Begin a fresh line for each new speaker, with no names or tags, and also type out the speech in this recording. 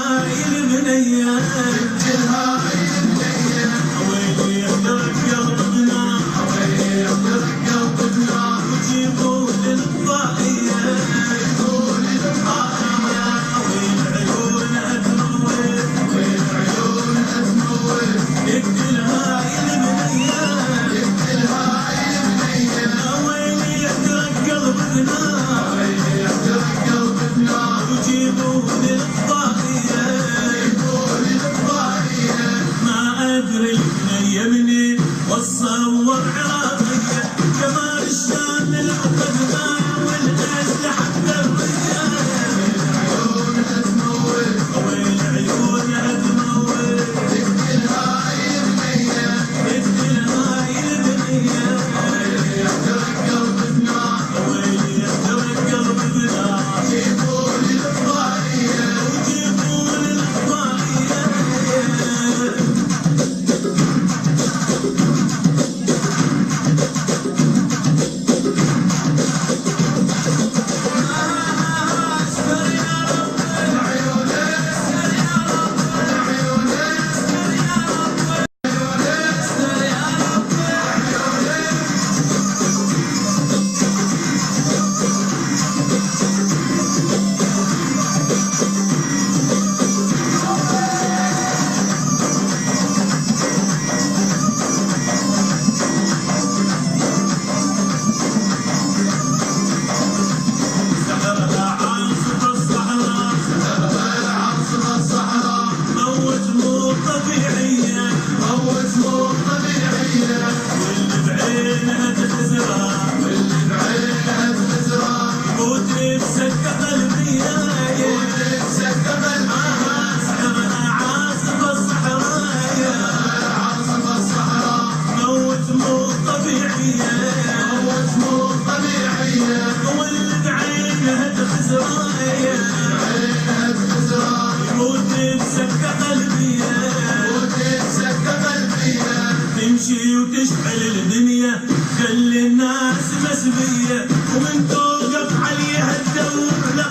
هاي البنية ويلي يحترق قلبنا وجيبوا للضاحية والعيون أتمول يقتل هاي البنية ويلي يحترق قلبنا وجيبوا للضاحية ما أدري البنية منين والصور عراقية جمال الشام العقد والأسلحة الدربية والعيون أتمول يقتل هاي البنية ويلي يحترق قلبنا وجيبوا للضاحية تمشي وتشعل الدنيا خلي الناس مسبية ومن توقف عليها الدولة